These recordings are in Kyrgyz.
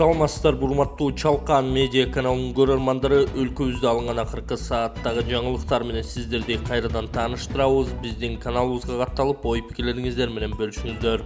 Саламатсыздар, урматтуу Чалкан медиа каналынын көрөрмандары, өлкөбүздө алынган акыркы сааттагы жаңылыктар менен сиздерди кайрадан тааныштырабыз. Биздин каналыбызга катталып, ой пикирлериңиздер менен бөлүшүңүздөр.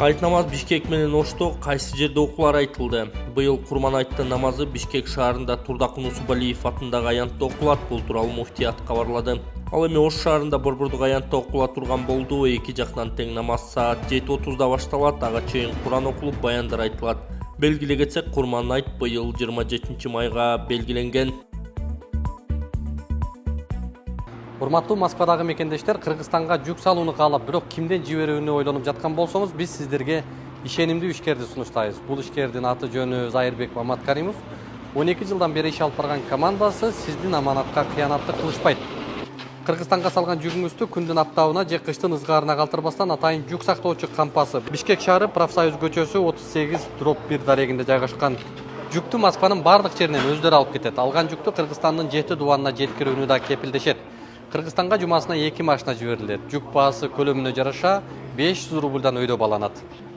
Айт намаз Бишкек менен Ошто кайсы жерде окуулар айтылды? Быйыл Курман айттын намазы Бишкек шаарында Турдакун Усубалиев атындагы аянтта окулат. Бул тууралуу муфтият кабарлады. Ал эми Ош шаарында борбордук аянтта окула турган болду. Эки жактан тең намаз саат 7:30 башталат. Ага чейин Куран окулуп, баяндар айтылат. Белгилей кетсек, Курман айт быйыл 27 майга белгиленген. Урматтуу Москвадагы мекендештер, Кыргызстанга жүк салууну каалап, бирок кимден жиберүүнү ойлонуп жаткан болсоңуз, биз сиздерге ишенимдүү ишкерди сунуштайбыз. Бул ишкердин аты жөнү Зайырбек Маматкаримов. 12 жылдан бери иш алып барган командасы сиздин аманатка кыянатты кылышпайт. Кыргызстанга салган жүгүңүздү күндүн аптабына же кыштын ызгаарына калтырбастан атайын жүк сактоочу кампасы Бишкек шаары Профсоюз көчөсү 38/1 дарегинде жайгашкан. Жүктү Москванын бардык жеринен өздөрү алып кетет. Алган жүктү Кыргызстандын 7 дубанына жеткирүүнү да кепилдешет. Кыргызстанга жумасына 2 машина жиберилет. Жүк баасы көлөмүнө жараша 500 рубльдан өйдө баланат.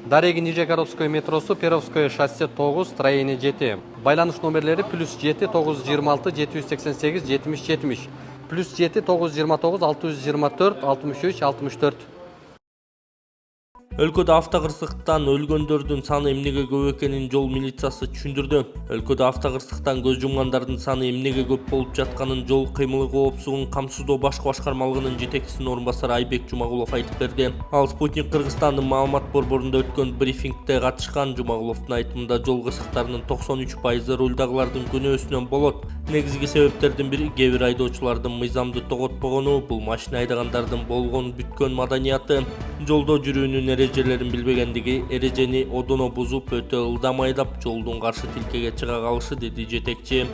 Дареги Нижегородское метросу, Перовское шоссе 9, строение 7. Байланыш номерлери +7 926 788 70 70, +7 929 624 63 64. Өлкөдө автокырсыктан өлгөндөрдүн саны эмнеге көп экенин жол милициясы түшүндүрдү. Өлкөдө автокырсыктан көз жумгандардын саны эмнеге көп болуп жатканын жол кыймылы коопсуздугун камсыздоо башкы башкармалыгынын жетекчисинин орун басары Айбек Жумагулов айтып берди. Ал Спутник Кыргызстандын маалымат борборунда өткөн брифингде катышкан. Жумагуловдун айтымында жол кырсыктарынын 93% рулдагылардын күнөөсүнөн болот. Негизги себептердин бири кээ бир айдоочулардын мыйзамды тоготпогону, бул машина айдагандардын болгон бүткөн маданияты, жолдо жүрүүнүн эрежелерин билбегендиги, эрежени одоно бузуп, өтө ылдам айдап, жолдун каршы тилкеге чыга калышы, деди жетекчи.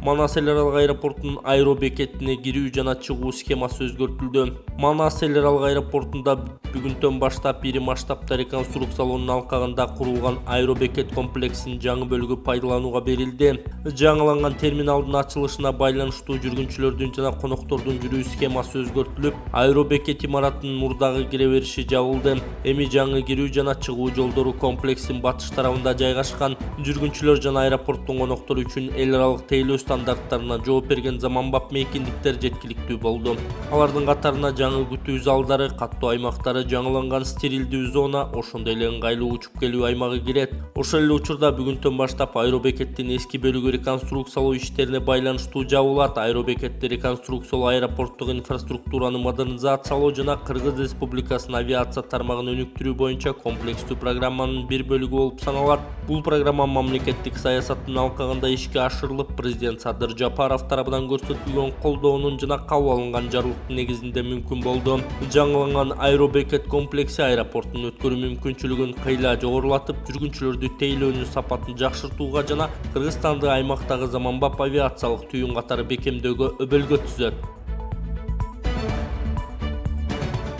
Манас эл аралык аэропортунун аэробекетине кирүү жана чыгуу схемасы өзгөртүлдү. Манас эл аралык аэропортунда бүгүндөн баштап ири масштабта реконструкциялоонун алкагында курулган аэробекет комплексинин жаңы бөлүгү пайдаланууга берилди. Жаңыланган терминалдын ачылышына байланыштуу жүргүнчүлөрдүн жана коноктордун жүрүү схемасы өзгөртүлүп, аэробекет имаратынын мурдагы кире бериши жабылды. Эми жаңы кирүү жана чыгуу жолдору комплекстин батыш тарабында жайгашкан. Жүргүнчүлөр жана аэропорттун коноктору үчүн эл аралык тейлөө стандарттарына жооп берген заманбап мейкиндиктер жеткиликтүү болду. Алардын катарына жаңы күтүү залдары, каттоо аймактары, жаңыланган стерилдүү зона, ошондой эле ыңгайлуу учуп келүү аймагы кирет. Ошол эле учурда бүгүндөн баштап аэробекеттин эски бөлүгү реконструкциялоо иштерине байланыштуу жабылат. Аэробекетти реконструкциялоо, аэропорттук инфраструктураны модернизациялоо жана Кыргыз Республикасынын авиация тармагын өнүктүрүү боюнча комплекстүү программанын бир бөлүгү болуп саналат. Бул программа мамлекеттик саясаттын алкагында ишке ашырылып, президент Садыр Жапаров тарабынан көрсөтүлгөн колдоонун жана кабыл алынган жарлыктын негизинде мүмкүн болду. Жаңыланган аэробекет комплекси аэропорттун өткөрүү мүмкүнчүлүгүн кыйла жогорулатып, жүргүнчүлөрдү тейлөөнүн сапатын жакшыртууга жана Кыргызстанды аймактагы заманбап авиациялык түйүн катары бекемдөөгө өбөлгө түзөт.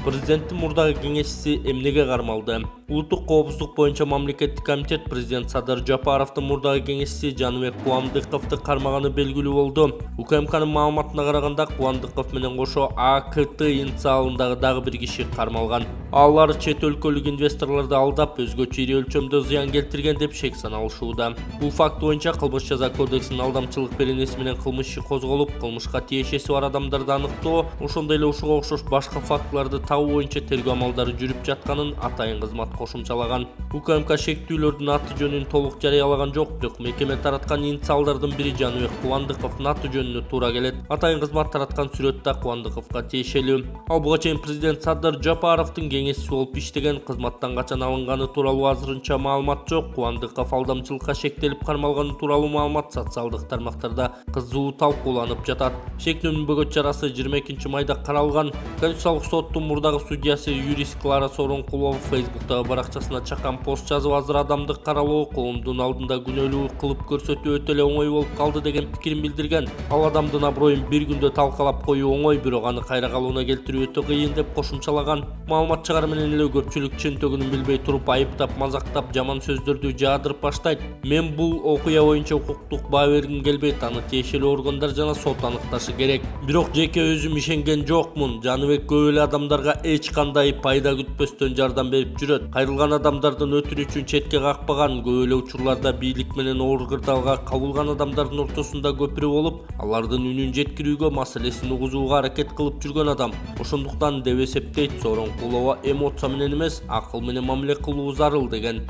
Президенттин мурдагы кеңешчиси эмнеге кармалды? Улуттук коопсуздук боюнча мамлекеттик комитет президент Садыр Жапаровдун мурдагы кеңешчиси Жаныбек Кубандыковду кармаганы белгилүү болду. УКМКнын маалыматына караганда, Кубандыков менен кошо АКТ инициалындагы дагы бир киши кармалган. Алар чет өлкөлүк инвесторлорду алдап, өзгөчө ири өлчөмдө зыян келтирген деп шек саналышууда. Бул факт боюнча кылмыш жаза кодексинин алдамчылык беренеси менен кылмыш иши козголуп, кылмышка тиешеси бар адамдарды аныктоо, ошондой эле ушуга окшош башка фактыларды табуу боюнча тергөө амалдары жүрүп жатканын атайын кызмат кошумчалаган. УКМК шектүүлөрдүн аты жөнүн толук жарыялаган жок, бирок мекеме тараткан инициалдардын бири Жаныбек Кубандыковдун аты жөнүнө туура келет. Атайын кызмат тараткан сүрөт да Кубандыковго тиешелүү. Ал буга чейин президент Садыр Жапаровдун кеңешчиси болуп иштеген, кызматтан качан алынганы тууралуу азырынча маалымат жок. Кубандыков алдамчылыкка шектелип кармалганы тууралуу маалымат социалдык тармактарда кызуу талкууланып жатат. Шектөөнүн бөгөт чарасы 22 майда каралган. Конституциялык соттун мурдагы судьясы юрист Клара Сооронкулова Facebooктагы баракчасына чакан пост жазып, азыр адамдык каралоо коомдун алдында күнөөлүү кылып көрсөтүү өтө эле оңой болуп калды деген пикирин билдирген. Ал адамдын аброюн бир күндө талкалап коюу оңой, бирок аны кайра калууна келтирүү өтө кыйын деп кошумчалаган. Маалымат чыгары менен эле көпчүлүк чын-төгүнүн билбей туруп айыптап, мазактап, жаман сөздөрдү жаадырып баштайт. Мен бул окуя боюнча укуктук баа бергим келбейт, аны тиешелүү органдар жана сот аныкташы керек. Бирок жеке өзүм ишенген жокмун. Жаныбек көп эле адамдарга аларга эч кандай пайда күтпөстөн жардам берип жүрөт. Кайрылган адамдардын өтүнүчүн четке какпаган, көп эле учурларда бийлик менен оор кырдаалга кабылган адамдардын ортосунда көпүрө болуп, алардын үнүн жеткирүүгө, маселесин угузууга аракет кылып жүргөн адам. Ошондуктан деп эсептейт Сооронкулова, эмоция менен эмес, акыл менен мамиле кылуу зарыл деген.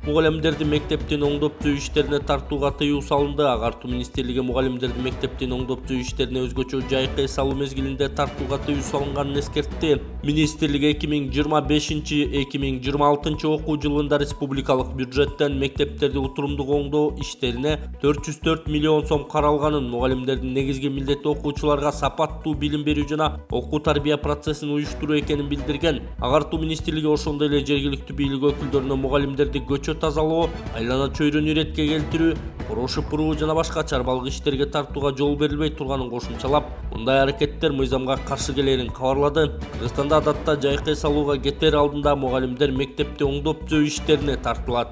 Мугалимдерди мектептин оңдоп түзүү иштерине тартууга тыюу салынды. Агартуу министрлиги мугалимдерди мектептин оңдоп түзүү иштерине өзгөчө жайкы эс алуу мезгилинде тартууга тыюу салынганын эскертти. Министрлик 2025-2026 окуу жылында республикалык бюджеттен мектептерди утурумдуу оңдоо иштерине 404 миллион сом каралганын, мугалимдердин негизги милдети окуучуларга сапаттуу билим берүү жана окуу тарбия процессин уюштуруу экенин билдирген. Агартуу министрлиги ошондой эле жергиликтүү бийлик өкүлдөрүнө мугалимдерди көчө тазалоо, айлана чөйрөнү иретке келтирүү, короошуп буруу жана башка чарбалык иштерге тартууга жол берилбей турганын кошумчалап, мындай аракеттер мыйзамга каршы келерин кабарлады. Кыргызстанда адатта жайкы эс алууга кетер алдында мугалимдер мектепти оңдоп түзөө иштерине тартылат.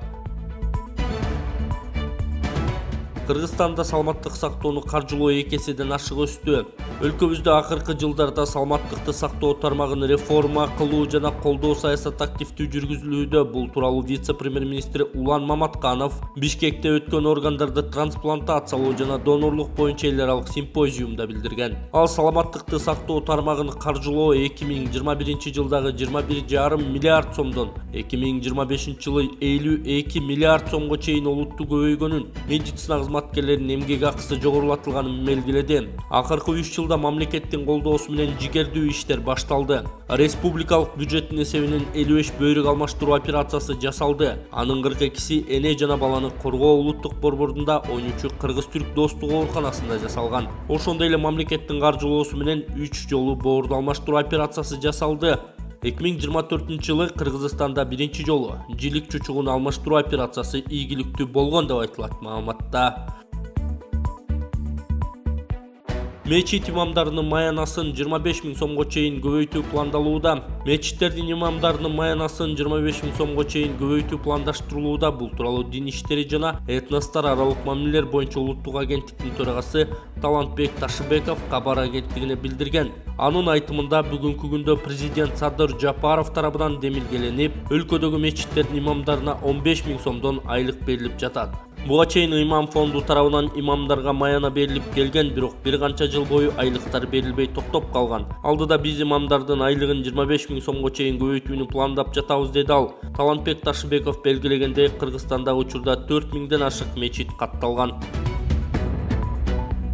Кыргызстанда саламаттык сактоону каржылоо 2 эседен ашык өстү. Өлкөбүздө акыркы жылдарда саламаттыкты сактоо тармагын реформа кылуу жана колдоо саясаты активдүү жүргүзүлүүдө. Бул тууралуу вице-премьер-министр Улан Маматканов Бишкекте өткөн органдарды трансплантациялоо жана донорлук боюнча эл аралык симпозиумда билдирген. Ал саламаттыкты сактоо тармагын каржылоо 2021 жылдагы 21,5 миллиард сомдон 2025 жылы 52 миллиард сомго чейин олуттуу көбөйгөнүн, медицина кызматкерлеринин эмгек акысы жогорулатылганын белгиледи. Акыркы 3 жылда мамлекеттин колдоосу менен жигердүү иштер башталды. Республикалык бюджеттин эсебинен 55 бөйрөк алмаштыруу операциясы жасалды. Анын 42си эне жана баланы коргоо улуттук борборунда 13-ü Кыргыз-Түрк достук ооруканасында жасалган. Ошондой эле мамлекеттин каржылоосу менен 3 жолу боорду алмаштыруу операциясы жасалды. 2024 жылы Кыргызстанда биринчи жолу жилик чучугун алмаштыруу операциясы ийгиликтүү болгон деп айтылат маалыматта. Мечит имамдарынын маянасын 25 000 сомго чейин көбөйтүү пландалууда. Мечиттердин имамдарынын маянасын 25 000 сомго чейин көбөйтүү пландаштырылууда. Бул тууралуу Дин иштери жана этностор аралык мамилелер боюнча улуттук агенттиктин төрагасы Талантбек Ташыбеков кабар агенттигине билдирген. Анын айтымында бүгүнкү күндө президент Садыр Жапаров тарабынан демилгеленип, өлкөдөгү мечиттердин имамдарына 15 000 сомдон айлык берилип жатат. Буга чейин имам фонду тарабынан имамдарга маяна берилип келген, бирок бир канча жыл бою айлыктар берилбей токтоп калган. Алдыда биз имамдардын айлыгын 25 000 сомго чейин көбөйтүүнү пландап жатабыз, деди ал. Талантбек Ташыбеков белгилегендей, Кыргызстандагы учурда 4 000ден ашык мечит катталган.